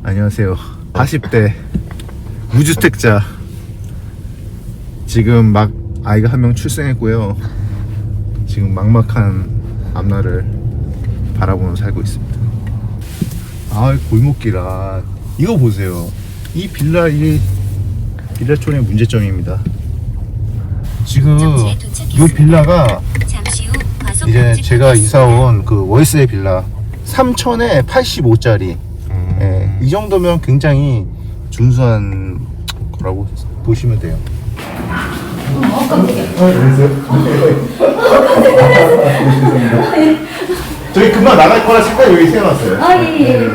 안녕하세요. 40대 무주택자. 지금 막 아이가 한 명 출생했고요. 지금 막막한 앞날을 바라보며 살고 있습니다. 아, 골목길아. 이거 보세요. 이 빌라촌의 문제점입니다. 지금 이 빌라가 이제 제가 이사온 그 월세 빌라 3천에 85짜리. 예, 이 정도면 굉장히 준수한 거라고 보시면 돼요. 저희 금방 나갈 거라 색깔 여기 세워놨어요. 예.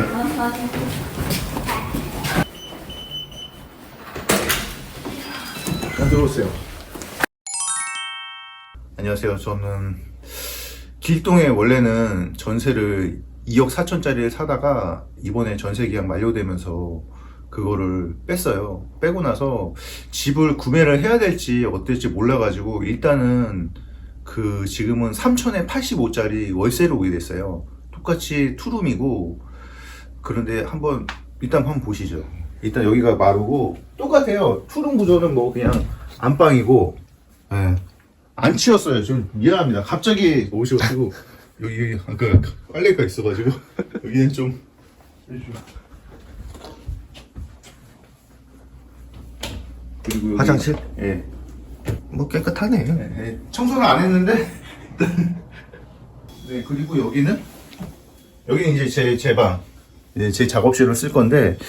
들어오세요. 안녕하세요. 저는 길동에 원래는 전세를 2억 4천짜리를 사다가 이번에 전세 계약 만료되면서 그거를 뺐어요. 빼고 나서 집을 구매를 해야 될지 어떨지 몰라가지고 일단은 그 지금은 3천에 85짜리 월세로 오게 됐어요. 똑같이 투룸이고. 그런데 일단 한번 보시죠. 일단 여기가 마루고 똑같아요. 투룸 구조는 뭐 그냥 안방이고. 예. 안 치웠어요. 좀 미안합니다. 갑자기 오셔가지고 여기 아까 빨래가 있어가지고 여기는 좀 그리고 여기, 화장실? 예. 뭐 깨끗하네. 예. 청소는 안 했는데 네. 그리고 여기는 이제 제 방, 제 작업실을 쓸 건데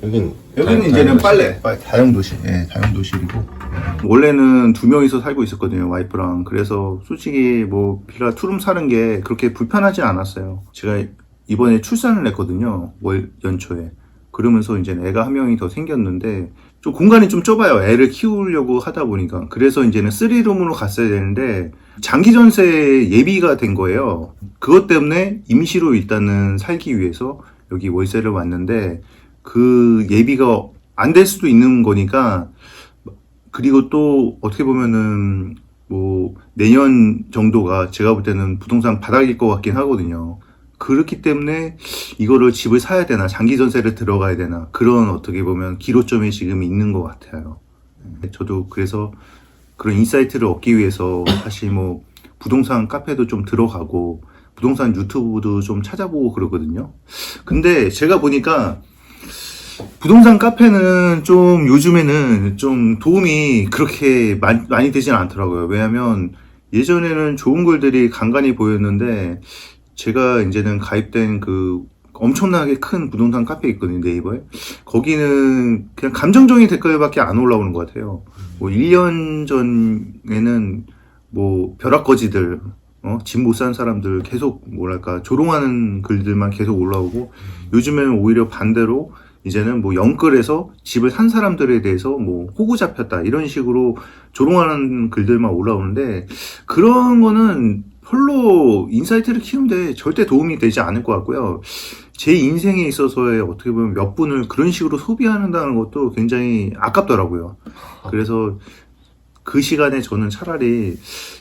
여기는 이제는 빨래 다용도실. 예, 다용도실이고. 원래는 2명이서 살고 있었거든요, 와이프랑. 그래서 솔직히 뭐 빌라 투룸 사는 게 그렇게 불편하지 않았어요. 제가 이번에 출산을 했거든요, 연초에. 그러면서 이제 애가 한 명이 더 생겼는데 좀 공간이 좀 좁아요. 애를 키우려고 하다 보니까. 그래서 이제는 3룸으로 갔어야 되는데 장기 전세 예비가 된 거예요. 그것 때문에 임시로 일단은 살기 위해서 여기 월세를 왔는데 그 예비가 안 될 수도 있는 거니까. 그리고 또 어떻게 보면은 뭐 내년 정도가 제가 볼 때는 부동산 바닥일 것 같긴 하거든요. 그렇기 때문에 이거를 집을 사야 되나, 장기 전세를 들어가야 되나, 그런 어떻게 보면 기로점이 지금 있는 것 같아요. 저도 그래서 그런 인사이트를 얻기 위해서 사실 뭐 부동산 카페도 좀 들어가고 부동산 유튜브도 좀 찾아보고 그러거든요. 근데 제가 보니까 부동산 카페는 좀 요즘에는 좀 도움이 그렇게 많이 되진 않더라고요. 왜냐면 예전에는 좋은 글들이 간간히 보였는데 제가 이제는 가입된 그 엄청나게 큰 부동산 카페 있거든요, 네이버에. 거기는 그냥 감정적인 댓글밖에 안 올라오는 것 같아요. 뭐 1년 전에는 뭐 벼락거지들, 집 못 산 사람들 계속 뭐랄까 조롱하는 글들만 계속 올라오고, 요즘에는 오히려 반대로 이제는 뭐 영끌에서 집을 산 사람들에 대해서 뭐 호구 잡혔다 이런 식으로 조롱하는 글들만 올라오는데, 그런 거는 별로 인사이트를 키우는데 절대 도움이 되지 않을 것 같고요. 제 인생에 있어서의 어떻게 보면 몇 분을 그런 식으로 소비한다는 것도 굉장히 아깝더라고요. 그래서 그 시간에 저는 차라리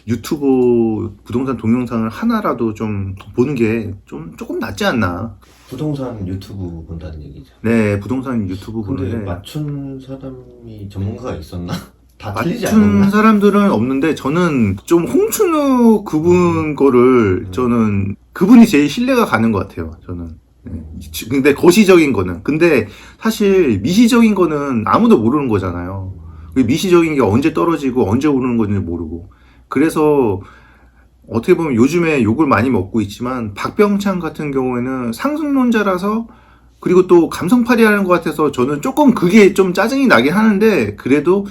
유튜브 부동산 동영상을 하나라도 좀 보는 게 조금 낫지 않나. 부동산 유튜브 본다는 얘기죠. 네, 부동산 유튜브 근데 보는데 맞춘 사람이 전문가가 있었나? 다 틀리지 맞춘 않았나? 사람들은 없는데 저는 좀 홍춘우 그분 거를 저는 그분이 제일 신뢰가 가는 것 같아요. 저는. 네. 근데 거시적인 거는, 근데 사실 미시적인 거는 아무도 모르는 거잖아요. 미시적인 게 언제 떨어지고 언제 오르는 건지 모르고. 그래서 어떻게 보면 요즘에 욕을 많이 먹고 있지만 박병창 같은 경우에는 상승론자라서, 그리고 또 감성팔이 하는 것 같아서 저는 조금 그게 좀 짜증이 나긴 하는데, 그래도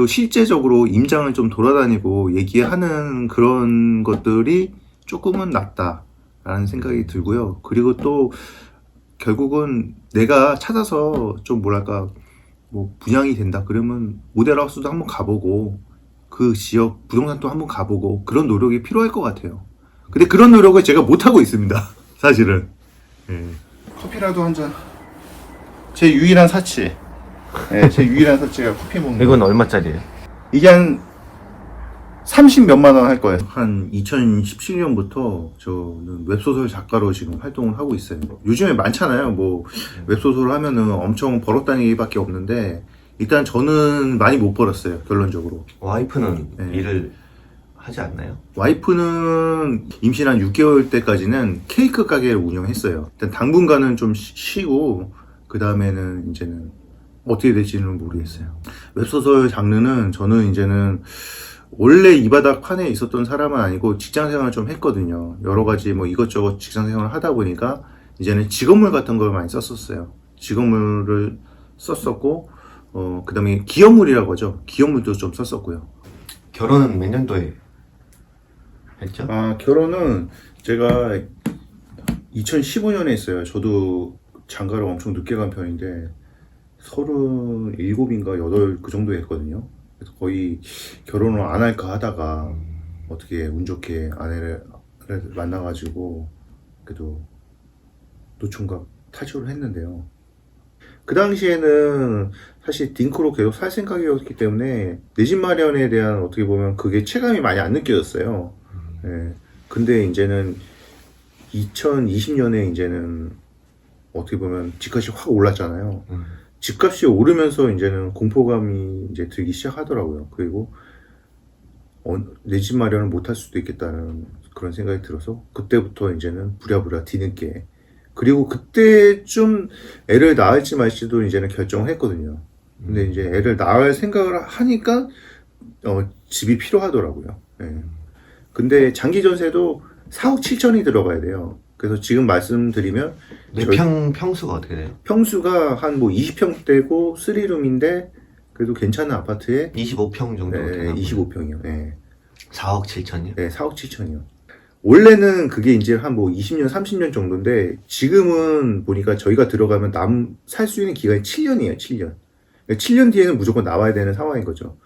실제적으로 임장을 좀 돌아다니고 얘기하는 그런 것들이 조금은 낫다라는 생각이 들고요. 그리고 또 결국은 내가 찾아서 좀 뭐랄까 뭐 분양이 된다 그러면 모델하우스도 한번 가보고 그 지역 부동산도 한번 가보고 그런 노력이 필요할 것 같아요. 근데 그런 노력을 제가 못하고 있습니다. 사실은. 네. 커피라도 한 잔. 제 유일한 사치. 네, 제 유일한 사치가 커피 먹는 거. 이건 얼마짜리예요? 이게 한 30 몇만 원 할 거예요. 한 2017년부터 저는 웹소설 작가로 지금 활동을 하고 있어요. 요즘에 많잖아요. 뭐 웹소설 하면은 엄청 벌었다는 얘기밖에 없는데 일단 저는 많이 못 벌었어요. 결론적으로. 와이프는 네. 일을 하지 않나요? 와이프는 임신한 6개월 때까지는 케이크 가게를 운영했어요. 일단 당분간은 좀 쉬고 그 다음에는 이제는 어떻게 될지는 모르겠어요. 웹소설 장르는 저는 이제는 원래 이 바닥판에 있었던 사람은 아니고 직장 생활을 좀 했거든요. 여러 가지 뭐 이것저것 직장 생활을 하다 보니까 이제는 직업물 같은 걸 많이 썼었어요. 직업물을 썼었고, 그 다음에 기업물이라고 하죠. 기업물도 좀 썼었고요. 결혼은 몇 년도에 했죠? 아, 결혼은 제가 2015년에 했어요. 저도 장가를 엄청 늦게 간 편인데, 37인가 8 그 정도에 했거든요. 그래서 거의 결혼을 안 할까 하다가 어떻게 운 좋게 아내를 만나가지고 그래도 노총각 탈출을 했는데요. 그 당시에는 사실 딩크로 계속 살 생각이었기 때문에 내 집 마련에 대한 어떻게 보면 그게 체감이 많이 안 느껴졌어요. 예. 근데 이제는 2020년에 이제는 어떻게 보면 집값이 확 올랐잖아요. 집값이 오르면서 이제는 공포감이 이제 들기 시작하더라고요. 그리고 내 집 마련을 못할 수도 있겠다는 그런 생각이 들어서 그때부터 이제는 부랴부랴 뒤늦게, 그리고 그때 좀 애를 낳을지 말지도 이제는 결정을 했거든요. 근데 이제 애를 낳을 생각을 하니까 집이 필요하더라고요. 예. 근데 장기 전세도 4억 7천이 들어가야 돼요. 그래서 지금 말씀드리면 평수가 어떻게 돼요? 평수가 한 뭐 20평대고 3룸인데 그래도 괜찮은 아파트에 25평 정도 되나? 25평이요. 네. 4억 7천이요? 네, 4억 7천이요. 원래는 그게 이제 한 뭐 20년, 30년 정도인데 지금은 보니까 저희가 들어가면 살 수 있는 기간이 7년이에요, 7년. 7년 뒤에는 무조건 나와야 되는 상황인 거죠.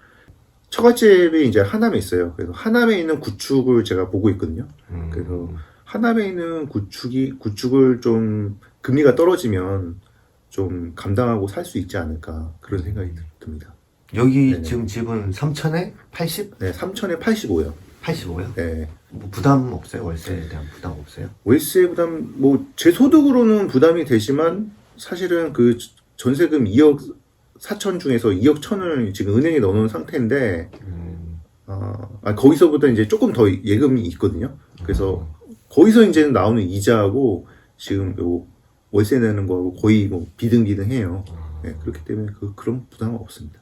처갓집이 이제 하남에 있어요. 그래서 하남에 있는 구축을 제가 보고 있거든요. 그래서 하남에 있는 구축을 좀 금리가 떨어지면 좀 감당하고 살 수 있지 않을까 그런 생각이 듭니다. 여기 네네. 지금 집은 3천에 80? 네, 3천에 85요. 85요? 네. 뭐 부담 없어요? 월세에 대한 부담 없어요? 월세 부담, 뭐 제 소득으로는 부담이 되지만 사실은 그 전세금 2억 4천 중에서 2억 1천을 지금 은행에 넣어놓은 상태인데 거기서보다 이제 조금 더 예금이 있거든요. 그래서 거기서 이제 나오는 이자하고 지금 요 월세 내는 거하고 거의 뭐 비등비등해요. 네, 그렇기 때문에 그런 부담은 없습니다.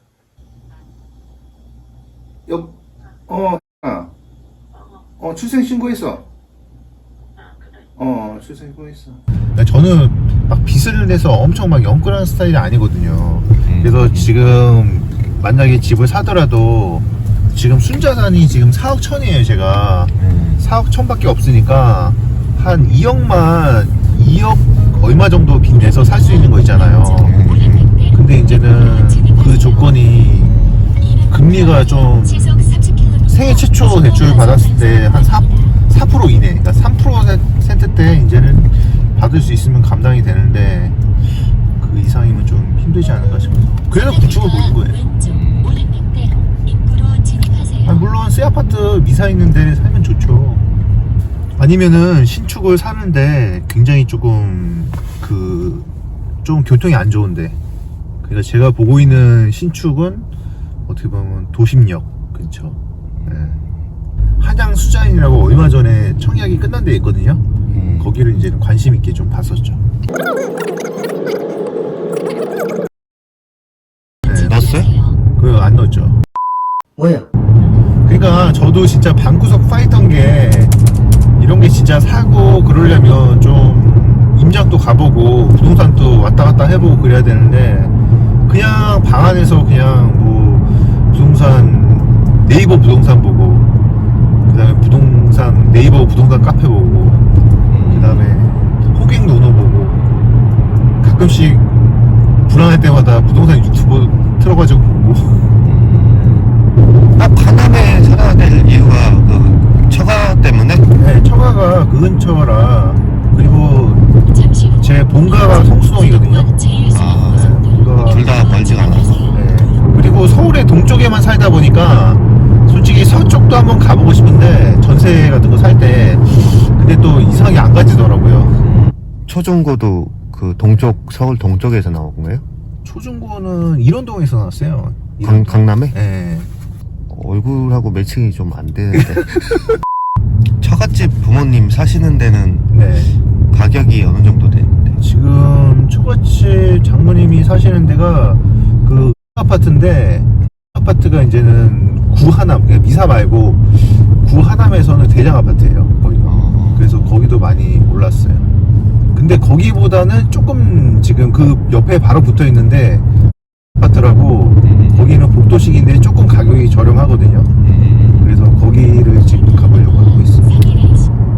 출생 신고했어. 출생 신고했어. 저는 막 빚을 내서 엄청 막 영끌하는 스타일이 아니거든요. 그래서 지금 만약에 집을 사더라도 지금 순자산이 지금 4억 천이에요. 제가 4억 천밖에 없으니까 한 2억 얼마 정도 빚 내서 살 수 있는 거 있잖아요. 근데 이제는 그 조건이 금리가 좀 생애 최초 대출 받았을 때 한 4% 이내, 그러니까 3%대 이제는 받을 수 있으면 감당이 되는데 그 이상이면 좀 힘들지 않을까 싶어서 그래서 구축을 보는 거예요. 물론 새 아파트 미사 있는 데 살면 좋죠. 아니면은 신축을 사는데 굉장히 조금 좀 교통이 안 좋은데, 그러니까 제가 보고 있는 신축은 어떻게 보면 도심역 근처, 한양 수자인이라고 얼마 전에 청약이 끝난 데 있거든요. 거기를 이제 관심 있게 좀 봤었죠. 넣었어요? 그거 안 넣었죠. 뭐야? 그러니까 저도 진짜 방구석 파이던 게 이런 게 진짜 사고 그러려면 좀 임장도 가보고 부동산도 왔다 갔다 해보고 그래야 되는데 그냥 방 안에서 그냥 뭐 네이버 부동산 보고 그 다음에 네이버 부동산 카페 보고 그 다음에 호갱 노노 보고 가끔씩 불안할 때마다 부동산 유튜브 틀어가지고 보고. 하남에 살아야 될 이유가 그 처가 때문에? 네, 처가가 그 근처라. 그리고 제 본가가 성수동이거든요. 둘 다 멀지가 않아서. 네. 그리고 서울의 동쪽에만 살다 보니까 솔직히 솔직히 서쪽도 한번 가보고 싶은데 전세 같은 거 살 때 근데 또 이상하게 안 가지더라고요. 초중고도 그 동쪽, 서울 동쪽에서 나온 건가요? 초중고는 일원동에서 나왔어요. 강남에? 네. 얼굴하고 매칭이 좀 안 되는데. 처갓집 부모님 사시는 데는 네. 가격이 어느 정도 되는데? 지금 초가집 장모님이 사시는 데가 그 아파트인데 아파트가 이제는 구하남, 그러니까 미사 말고 구하남에서는 대장 아파트예요 거기가. 그래서 거기도 많이 올랐어요. 근데 거기보다는 조금 지금 그 옆에 바로 붙어 있는데 아파트라고 거기는 복도식인데 조금 가격이 저렴하거든요. 그래서 거기를 지금 가보려고 하고 있어요.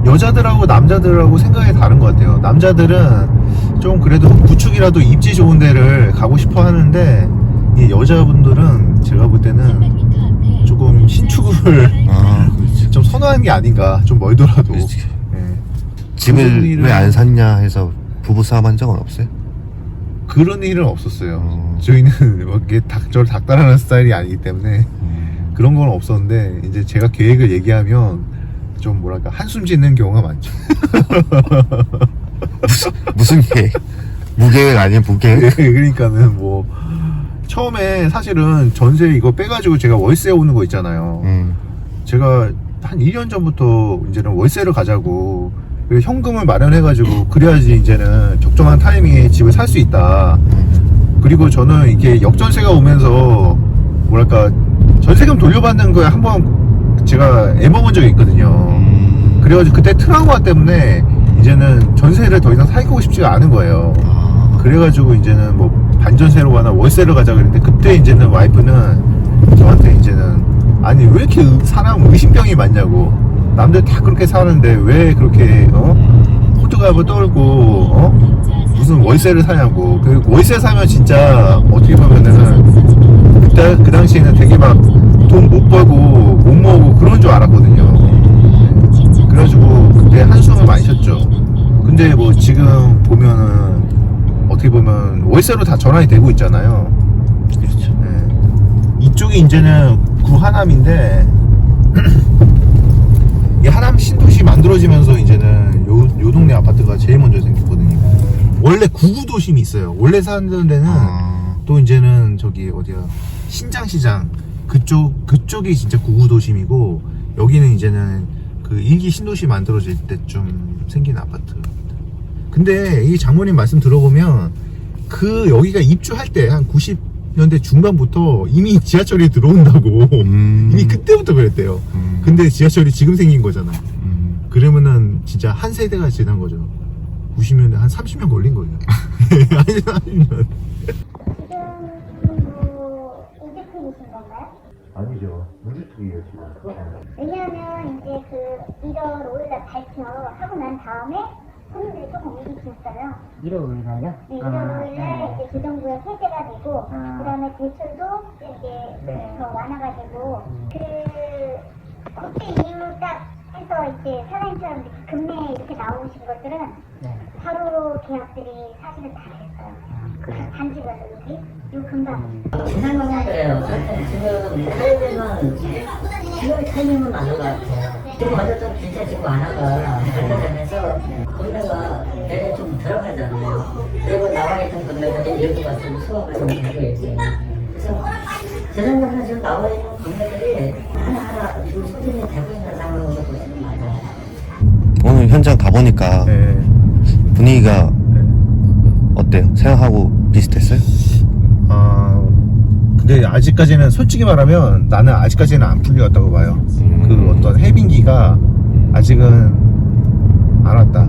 여자들하고 남자들하고 생각이 다른 것 같아요. 남자들은 좀 그래도 구축이라도 입지 좋은 데를 가고 싶어 하는데 이 여자분들은 제가 볼 때는 조금 신축을 좀 선호하는 게 아닌가. 좀 멀더라도. 그렇지. 예. 집을 왜 안 샀냐 해서 부부싸움 한 적은 없어요? 그런 일은 없었어요. 저희는 뭐 이렇게 저를 닥달하는 스타일이 아니기 때문에 그런 건 없었는데 이제 제가 계획을 얘기하면 좀 뭐랄까 한숨 짓는 경우가 많죠. 무슨 계획? 무계획 아니에요? 무계획? 그러니까는 뭐 처음에 사실은 전세 이거 빼가지고 제가 월세 오는 거 있잖아요. 제가 한 2년 전부터 이제는 월세를 가자고 그리고 현금을 마련해가지고 그래야지 이제는 적정한 타이밍에 집을 살 수 있다. 그리고 저는 이렇게 역전세가 오면서 뭐랄까 전세금 돌려받는 거에 한번 제가 애먹은 적이 있거든요. 그래가지고 그때 트라우마 때문에 이제는 전세를 더 이상 살고 싶지가 않은 거예요. 그래가지고 이제는 뭐 반전세로 가나 월세를 가자 그랬는데 그때 이제는 와이프는 저한테 이제는 아니 왜 이렇게 사람 의심병이 많냐고. 남들 다 그렇게 사는데 왜 그렇게 호들갑을 떨고 무슨 월세를 사냐고. 그 월세 사면 진짜 어떻게 보면은 그때 그 당시에는 되게 막 돈 못 벌고 못 모으고 그런 줄 알았거든요. 그래가지고 그때 한숨을 많이 쉬었죠. 근데 뭐 지금 보면은 어떻게 보면 월세로 다 전환이 되고 있잖아요. 그렇죠. 네. 이쪽이 이제는 구하남인데 이 하남 신도시 만들어지면서 이제는 요 동네 아파트가 제일 먼저 생겼거든요. 원래 구구도심이 있어요. 원래 사는 데는 또 이제는 저기 어디야 신장시장 그쪽이 진짜 구구도심이고 여기는 이제는 그 1기 신도시 만들어질 때쯤 생긴 아파트입니다. 근데 이 장모님 말씀 들어보면 그 여기가 입주할 때 한 90년대 중반부터 이미 지하철이 들어온다고 이미 그때부터 그랬대요. 근데 지하철이 지금 생긴 거잖아요. 그러면은 진짜 한 세대가 지난 거죠. 90년대 한 30년 걸린 거예요. 아니 30년. 무주택이신 건가요? 아니죠. 무주택이에요 지금. 왜냐하면 이제 그 1월 5일날 발표하고 난 다음에 손님들이 조금 움직이셨어요. 1월 5일날요? 네, 1월 5일날 이제 교정부에 해제가 되고 그 다음에 대출도 이제 더 완화가 되고 그때 이후 딱 해서 이제 사장님처럼 금매 이렇게 나오신 것들은 바로 계약들이 사실은 다 됐어요. 단지별로 여기 요 금방. 지난번에 그래요. 지금 타이밍은 지금 타이밍은 맞는 것 같아요. 지금 먼저 좀 진짜 지금 완화가 되면서 건매가 내내 좀 들어가잖아요. 그리고 나와 있던 건매들이 이렇게 봤으면 수업을 좀 되고 있어요. 그래서 재작년에 지금 나와 있는 건매들이 하나하나 지금 수준이 되고 있는 상황으로 보시면 맞아요. 오늘 현장 가보니까 네. 분위기가 어때요? 생각하고 비슷했어요? 근데 아직까지는 솔직히 말하면 나는 아직까지는 안 풀려왔다고 봐요. 그 어떤 해빙기가 아직은 안 왔다.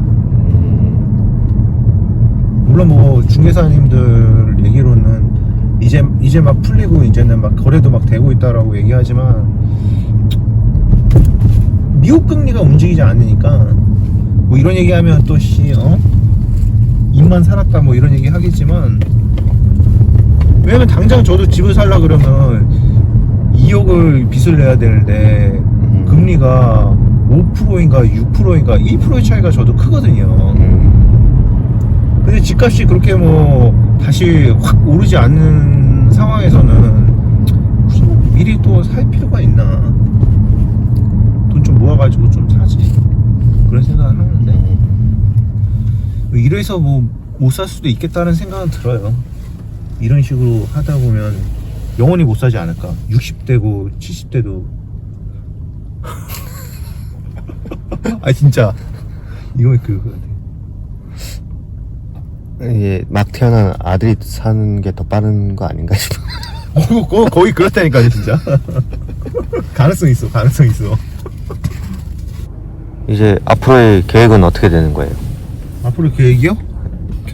물론 뭐 중개사님들 얘기로는 이제 막 풀리고 이제는 막 거래도 막 되고 있다라고 얘기하지만 미국 금리가 움직이지 않으니까 뭐 이런 얘기하면 또 입만 살았다 뭐 이런 얘기 하겠지만 왜냐면 당장 저도 집을 살라 그러면 2억을 빚을 내야 되는데 금리가 5%인가 6%인가 1%의 차이가 저도 크거든요. 근데 집값이 그렇게 뭐 다시 확 오르지 않는 상황에서는 미리 또 살 필요가 있나. 들어가지고 좀 사지. 그런 생각을 하는데 이래서 뭐 못 살 수도 있겠다는 생각은 들어요. 이런 식으로 하다 보면 영원히 못 사지 않을까. 60대고 70대도 아 진짜 이거 그거 이게 막 태어난 아들이 사는 게 더 빠른 거 아닌가 싶어. 거의 그렇다니까요 진짜. 가능성 있어. 이제 앞으로의 계획은 어떻게 되는 거예요? 앞으로 계획이요?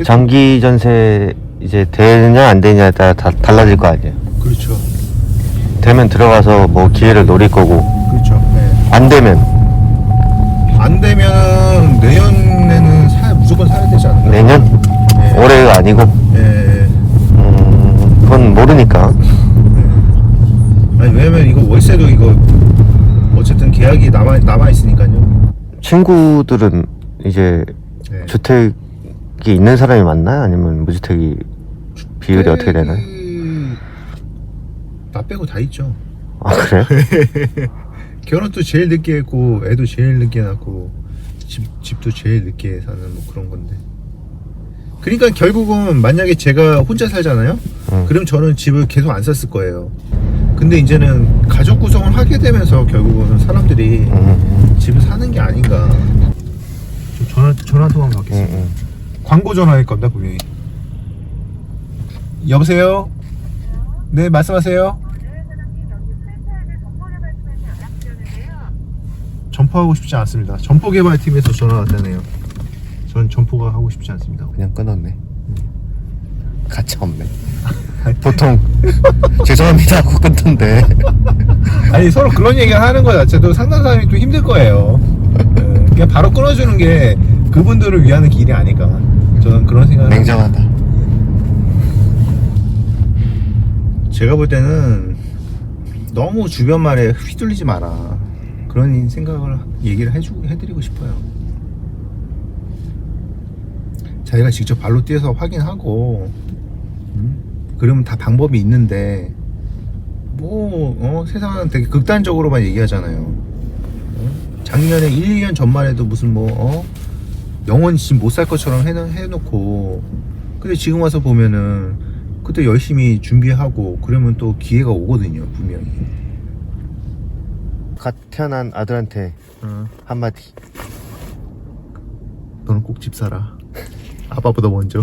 장기 전세 이제 되느냐 안 되느냐에 따라 다 달라질 거 아니에요. 그렇죠. 되면 들어가서 뭐 기회를 노릴 거고, 그렇죠. 네. 안 되면 안 되면 내년에는 무조건 사야 되지 않을까? 내년? 네. 올해가 아니고. 네. 그건 모르니까. 아니 왜냐면 이거 월세도 이거 어쨌든 계약이 남아 있으니까요. 친구들은 이제 네. 주택이 있는 사람이 많나요? 아니면 무주택이 비율이 어떻게 되나요? 나 빼고 다 있죠. 아 그래요? 결혼도 제일 늦게 했고 애도 제일 늦게 낳고 집도 제일 늦게 사는 뭐 그런 건데. 그러니까 결국은 만약에 제가 혼자 살잖아요. 그럼 저는 집을 계속 안 샀을 거예요. 근데 이제는 가족 구성을 하게 되면서 결국은 사람들이 집을 사는 게 아닌가. 전화 통화 받겠습니다. 광고 전화일 건데 분명히. 여보세요? 네 말씀하세요. 점포하고 싶지 않습니다. 점포개발팀에서 전화 왔다네요. 전 점포가 하고 싶지 않습니다. 그냥 끊었네. 가차 없네. 보통 죄송합니다 하고 끊던데. 아니 서로 그런 얘기를 하는 거 자체도 상당 사람이 좀 힘들 거예요. 그냥 바로 끊어주는 게 그분들을 위한 길이 아닐까. 저는 그런 생각을. 냉정하다. 제가 볼 때는 너무 주변 말에 휘둘리지 마라. 그런 생각을 얘기를 해드리고 싶어요. 자기가 직접 발로 뛰어서 확인하고, 그러면 다 방법이 있는데, 세상은 되게 극단적으로만 얘기하잖아요. 작년에 1, 2년 전만 해도 무슨 영원히 집 못 살 것처럼 해놓고, 근데 지금 와서 보면은, 그때 열심히 준비하고, 그러면 또 기회가 오거든요, 분명히. 갓 태어난 아들한테 한마디. 너는 꼭 집 사라. 아빠보다 먼저.